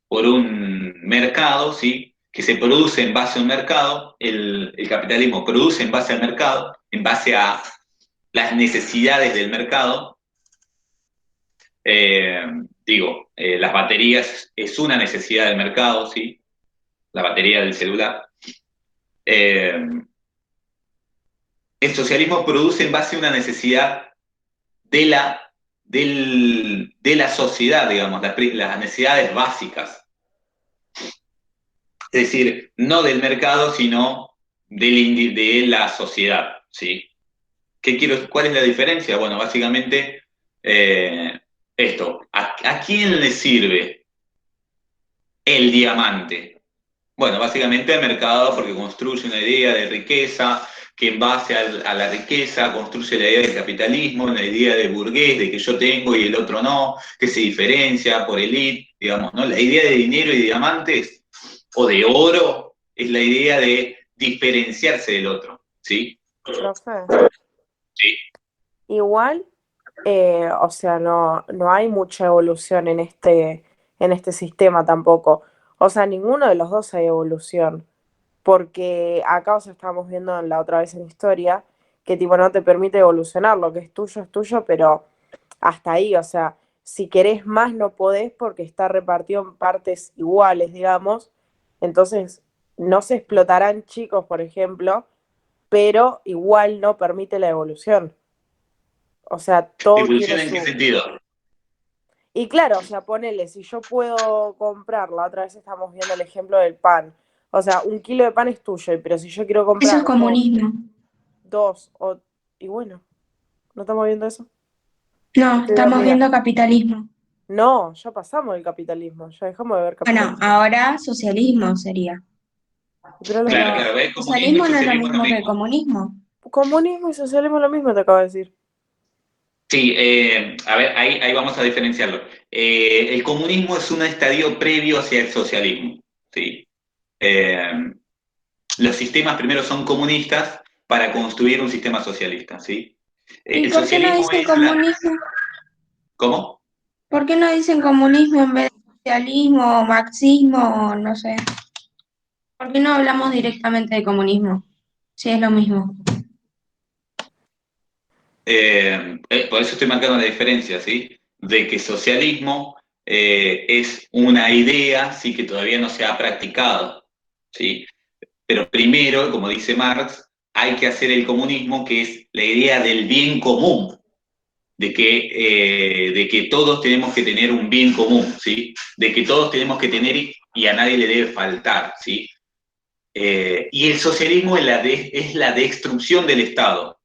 por un mercado, ¿sí? Que se produce en base a un mercado, el capitalismo produce en base al mercado, en base a las necesidades del mercado. Las baterías es una necesidad del mercado, ¿sí? La batería del celular. El socialismo produce en base a una necesidad de la sociedad, digamos, las necesidades básicas. Es decir, no del mercado, sino de la sociedad, ¿sí? ¿Cuál es la diferencia? Bueno, básicamente esto. ¿A quién le sirve el diamante? Bueno, básicamente al mercado, porque construye una idea de riqueza, que en base a la riqueza construye la idea del capitalismo, una idea de burgués, de que yo tengo y el otro no, que se diferencia por élite, digamos, ¿no? La idea de dinero y diamantes o de oro es la idea de diferenciarse del otro, ¿sí? Profe, Sí. igual, o sea, no hay mucha evolución en este sistema tampoco. O sea, ninguno de los dos hay evolución. Porque acá, o sea, estábamos viendo la otra vez en historia, que tipo no te permite evolucionar, lo que es tuyo, pero hasta ahí, o sea, si querés más no podés porque está repartido en partes iguales, digamos. Entonces, no se explotarán chicos, por ejemplo, pero igual no permite la evolución. O sea, todo tiene ¿Evolución en qué su... sentido? Y claro, o sea, ponele, si yo puedo comprar, la otra vez estamos viendo el ejemplo del pan. O sea, 1 kilo de pan es tuyo, pero si yo quiero Eso es comprar comunismo. dos, y bueno, ¿no estamos viendo eso? No, Estoy estamos dormida. viendo capitalismo. No, ya pasamos el capitalismo, ya dejamos de ver Bueno, capitalismo. ahora socialismo sería. Pero los Claro, dos, claro, ¿ves? Comunismo y Socialismo no es lo socialismo es lo mismo que mismo. comunismo. comunismo y socialismo es lo mismo, te acabo de decir. Sí, a ver, ahí vamos a diferenciarlo. El comunismo es un estadio previo hacia el socialismo, ¿sí? Eh, los sistemas primero son comunistas para construir un sistema socialista, ¿sí? ¿Y El por qué no socialismo dicen es comunismo? ¿Cómo? ¿Por qué no dicen comunismo en vez de socialismo o marxismo o no sé? ¿Por qué no hablamos directamente de comunismo? Si es lo mismo. Por eso estoy marcando la diferencia, ¿sí? De que socialismo es una idea, sí, que todavía no se ha practicado, ¿sí? Pero primero, como dice Marx, hay que hacer el comunismo, que es la idea del bien común, de que todos tenemos que tener un bien común, ¿sí? De que todos tenemos que tener y a nadie le debe faltar, ¿sí? Y el socialismo es la destrucción del Estado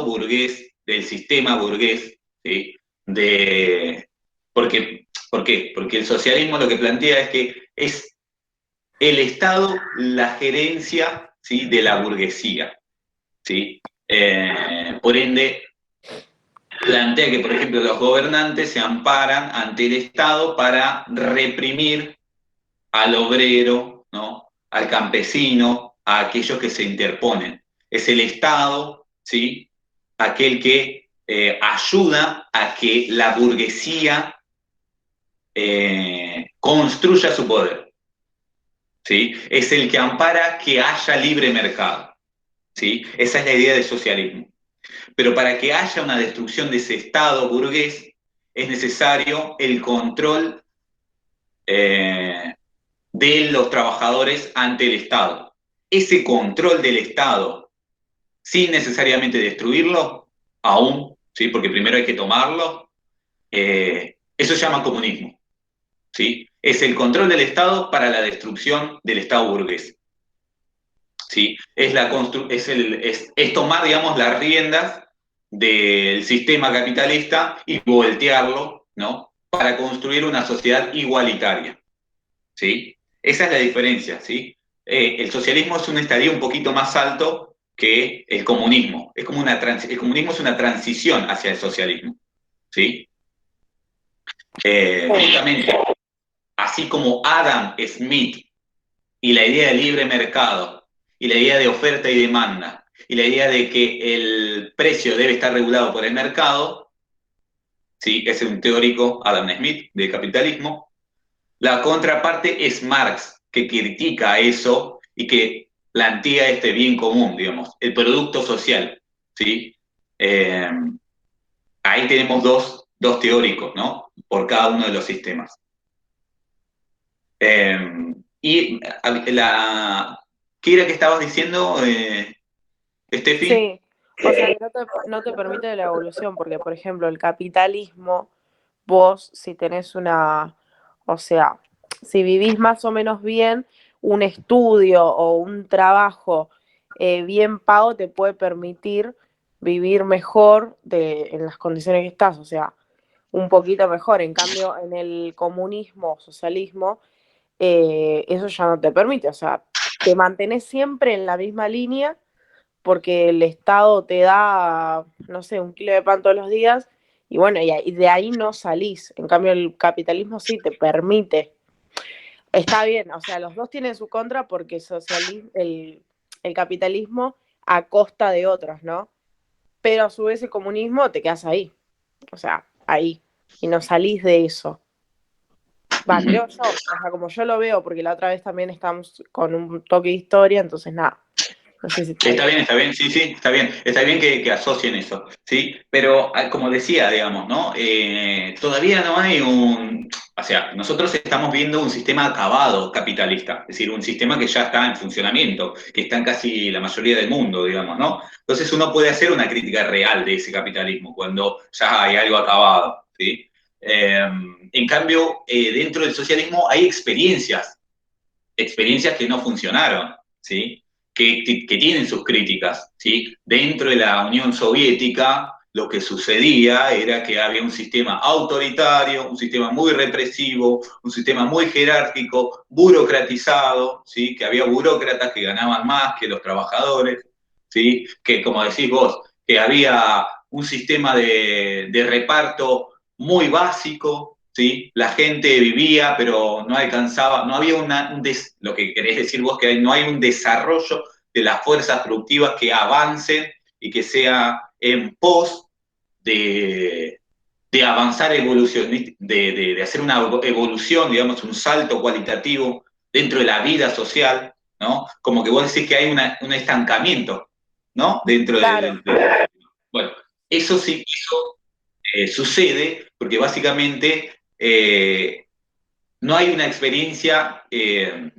burgués, del sistema burgués, ¿sí? ¿Por qué? Porque el socialismo lo que plantea es que es el Estado la gerencia, ¿sí? De la burguesía, ¿sí? Por ende, plantea que, por ejemplo, los gobernantes se amparan ante el Estado para reprimir al obrero, ¿no? Al campesino, a aquellos que se interponen. Es el Estado, ¿sí? Aquel que ayuda a que la burguesía construya su poder, ¿sí? Es el que ampara que haya libre mercado, ¿sí? Esa es la idea del socialismo. Pero para que haya una destrucción de ese Estado burgués, es necesario el control de los trabajadores ante el Estado. Ese control del Estado, sin necesariamente destruirlo, aún, ¿sí? Porque primero hay que tomarlo, eso se llama comunismo. ¿sí? Es el control del Estado para la destrucción del Estado burgués. ¿Sí? Es tomar, digamos, las riendas del sistema capitalista y voltearlo, ¿no? Para construir una sociedad igualitaria, ¿sí? Esa es la diferencia, ¿sí? El socialismo es un estadio un poquito más alto que el comunismo. El comunismo es una transición hacia el socialismo, ¿sí? Justamente, así como Adam Smith y la idea de libre mercado, y la idea de oferta y demanda, y la idea de que el precio debe estar regulado por el mercado, ¿sí? Es un teórico, Adam Smith, del capitalismo. La contraparte es Marx, que critica eso y que plantea este bien común, digamos, el producto social, ¿sí? Eh, Ahí tenemos dos teóricos, ¿no? Por cada uno de los sistemas. Y ¿qué era que estabas diciendo, Steffi? Sí, o sea, que no te permite la evolución, porque, por ejemplo, el capitalismo, vos, si tenés o sea, si vivís más o menos bien, un estudio o un trabajo bien pago te puede permitir vivir mejor en las condiciones que estás, o sea, un poquito mejor. En cambio, en el comunismo, socialismo, eso ya no te permite, o sea, te mantenés siempre en la misma línea porque el Estado te da, no sé, un kilo de pan todos los días y bueno, y de ahí no salís. En cambio, el capitalismo sí te permite. Está bien, o sea, los dos tienen su contra porque el capitalismo a costa de otros, ¿no? Pero a su vez el comunismo te quedas ahí, o sea, ahí, y no salís de eso. Va, creo yo, o sea, como yo lo veo, porque la otra vez también estamos con un toque de historia, entonces nada, no sé si Está bien, sí, sí, está bien que asocien eso, ¿sí? Pero como decía, digamos, ¿no? Todavía no hay o sea, nosotros estamos viendo un sistema acabado capitalista, es decir, un sistema que ya está en funcionamiento, que está en casi la mayoría del mundo, digamos, ¿no? Entonces uno puede hacer una crítica real de ese capitalismo cuando ya hay algo acabado, ¿sí? En cambio, dentro del socialismo hay experiencias que no funcionaron, ¿sí? Que tienen sus críticas, ¿sí? Dentro de la Unión Soviética, lo que sucedía era que había un sistema autoritario, un sistema muy represivo, un sistema muy jerárquico, burocratizado, ¿sí? Que había burócratas que ganaban más que los trabajadores, ¿sí? Que, como decís vos, que había un sistema de reparto muy básico, ¿sí? La gente vivía, pero no alcanzaba, no había lo que querés decir vos, que no hay un desarrollo de las fuerzas productivas que avancen y que sea en pos de avanzar evolución, de hacer una evolución, digamos, un salto cualitativo dentro de la vida social, ¿no? Como que vos decís que hay un estancamiento, ¿no? Dentro claro. Bueno, eso sí, sucede porque básicamente no hay una experiencia que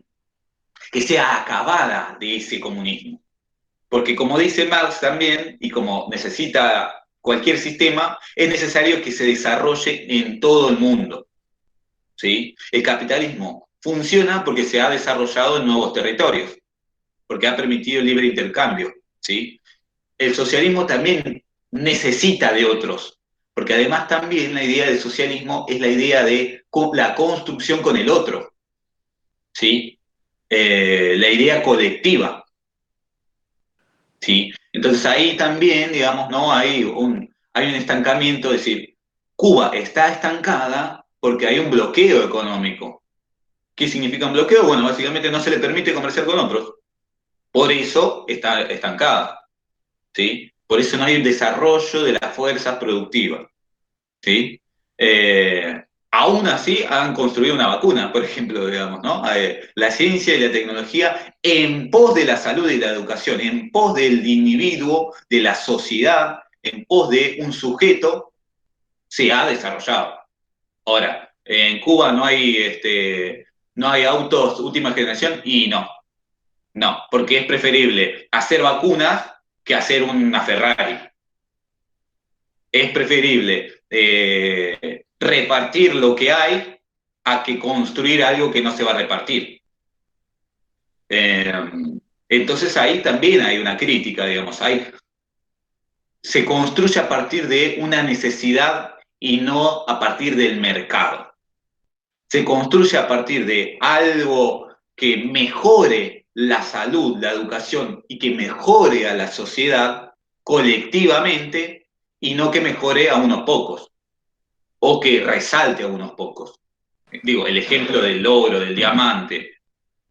sea acabada de ese comunismo. Porque como dice Marx también, y como necesita cualquier sistema, es necesario que se desarrolle en todo el mundo. ¿Sí? El capitalismo funciona porque se ha desarrollado en nuevos territorios, porque ha permitido el libre intercambio. ¿Sí? El socialismo también necesita de otros, porque además también la idea del socialismo es la idea de la construcción con el otro, ¿sí? La idea colectiva, ¿sí? Entonces ahí también, digamos, ¿no? Hay un estancamiento, es decir, Cuba está estancada porque hay un bloqueo económico. ¿Qué significa un bloqueo? Bueno, básicamente no se le permite comerciar con otros. Por eso está estancada, ¿sí? Por eso no hay un desarrollo de las fuerzas productivas, ¿sí? Aún así han construido una vacuna, por ejemplo, digamos, ¿no? La ciencia y la tecnología en pos de la salud y la educación, en pos del individuo, de la sociedad, en pos de un sujeto, se ha desarrollado. Ahora, en Cuba no hay autos última generación y no, porque es preferible hacer vacunas que hacer una Ferrari. Es preferible repartir lo que hay a que construir algo que no se va a repartir. Entonces ahí también hay una crítica, digamos, se construye a partir de una necesidad y no a partir del mercado. Se construye a partir de algo que mejore la salud, la educación y que mejore a la sociedad colectivamente y no que mejore a unos pocos o que resalte a unos pocos. Digo, el ejemplo del oro, del diamante,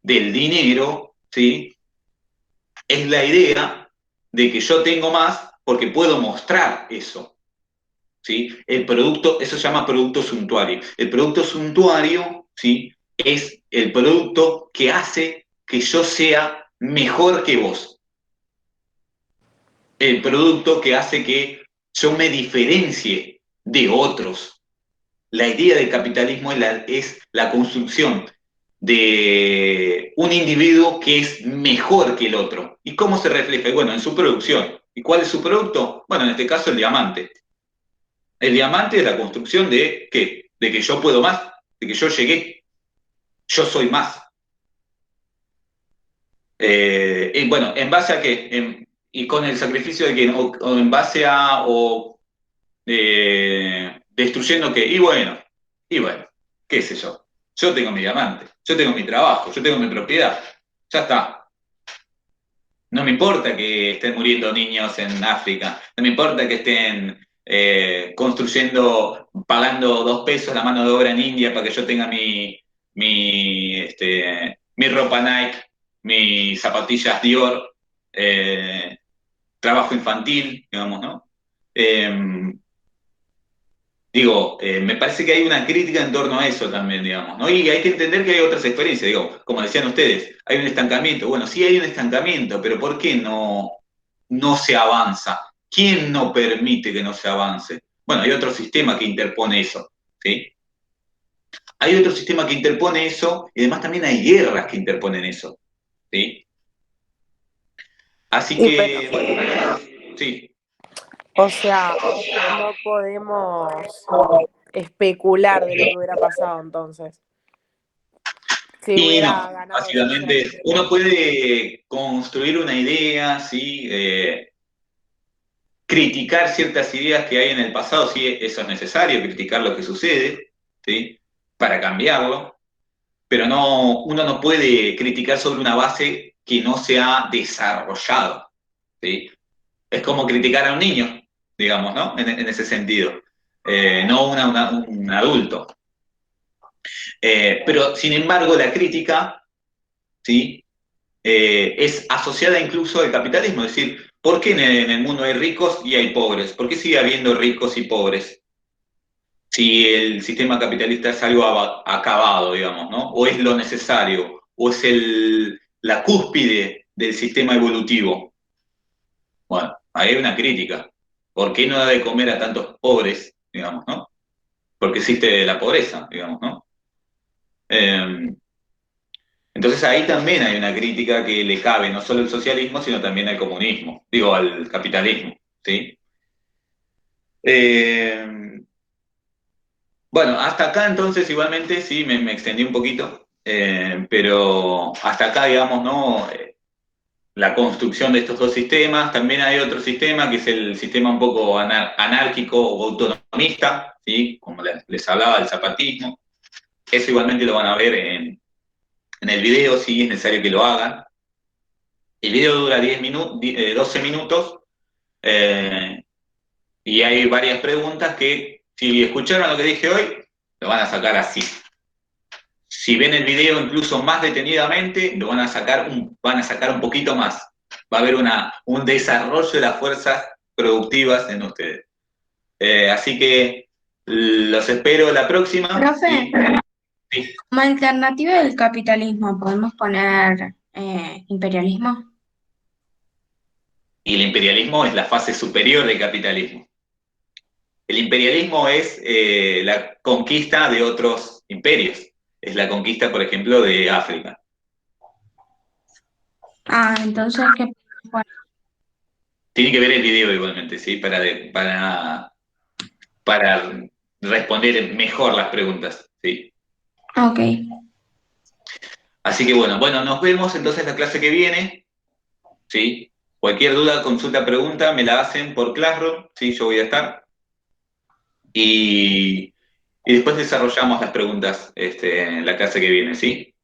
del dinero, ¿sí? Es la idea de que yo tengo más porque puedo mostrar eso, ¿sí? El producto, eso se llama producto suntuario. El producto suntuario, ¿sí? Es el producto que hace que yo sea mejor que vos. El producto que hace que yo me diferencie de otros. La idea del capitalismo es la construcción de un individuo que es mejor que el otro. ¿Y cómo se refleja? Bueno, en su producción. ¿Y cuál es su producto? Bueno, en este caso el diamante. El diamante es la construcción de ¿qué? De que yo puedo más, de que yo llegué, yo soy más. Y bueno, ¿en base a qué? Y con el sacrificio de quién, o en base a, o destruyendo qué, y bueno, qué sé yo. Yo tengo mi diamante, yo tengo mi trabajo, yo tengo mi propiedad, ya está. No me importa que estén muriendo niños en África, no me importa que estén construyendo, pagando 2 pesos la mano de obra en India para que yo tenga mi ropa Nike, mis zapatillas Dior, trabajo infantil, digamos, ¿no? Me parece que hay una crítica en torno a eso también, digamos, ¿no? Y hay que entender que hay otras experiencias, digo, como decían ustedes, hay un estancamiento. Bueno, sí hay un estancamiento, pero ¿por qué no se avanza? ¿Quién no permite que no se avance? Bueno, hay otro sistema que interpone eso, ¿sí? Hay otro sistema que interpone eso y además también hay guerras que interponen eso, ¿sí? Así Y pero, que, bueno, sí. o sea, no podemos especular de lo que hubiera pasado entonces. Si Y hubiera no, ganado el básicamente socialismo. uno puede construir una idea, ¿sí? Criticar ciertas ideas que hay en el pasado, sí, eso es necesario, criticar lo que sucede, ¿sí? Para cambiarlo, pero uno no puede criticar sobre una base que no se ha desarrollado, ¿sí? Es como criticar a un niño, digamos, ¿no? En ese sentido, no un adulto. Pero, sin embargo, la crítica, ¿sí? Es asociada incluso al capitalismo, es decir, ¿por qué en el mundo hay ricos y hay pobres? ¿Por qué sigue habiendo ricos y pobres? Si el sistema capitalista es algo acabado, digamos, ¿no? O es lo necesario, o es la cúspide del sistema evolutivo. Bueno, ahí hay una crítica. ¿Por qué no da de comer a tantos pobres, digamos, ¿no? Porque existe la pobreza, digamos, ¿no? Eh, Entonces ahí también hay una crítica que le cabe no solo al socialismo, sino también al comunismo, digo, al capitalismo, ¿sí? Eh, bueno, hasta acá entonces igualmente sí me extendí un poquito, pero hasta acá, digamos, ¿no? La construcción de estos dos sistemas, también hay otro sistema que es el sistema un poco anárquico o autonomista, ¿sí? Como les hablaba del zapatismo, eso igualmente lo van a ver en el video, sí es necesario que lo hagan. El video dura 12 minutos y hay varias preguntas que, si escucharon lo que dije hoy, lo van a sacar así. Si ven el video incluso más detenidamente, lo van a sacar un poquito más. Va a haber un desarrollo de las fuerzas productivas en ustedes. Así que los espero la próxima. Profe, Sí. como alternativa del capitalismo, ¿podemos poner imperialismo? Y el imperialismo es la fase superior del capitalismo. El imperialismo es la conquista de otros imperios. Es la conquista, por ejemplo, de África. Ah, entonces, ¿qué? Bueno, Tiene que ver el video igualmente, ¿sí? Para responder mejor las preguntas, ¿sí? Ok. Así que bueno, nos vemos entonces la clase que viene, ¿sí? Cualquier duda, consulta, pregunta, me la hacen por Classroom, ¿sí? Yo voy a estar. Y después desarrollamos las preguntas en la clase que viene, ¿sí?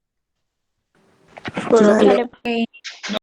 Bueno, Dale. dale. Ok.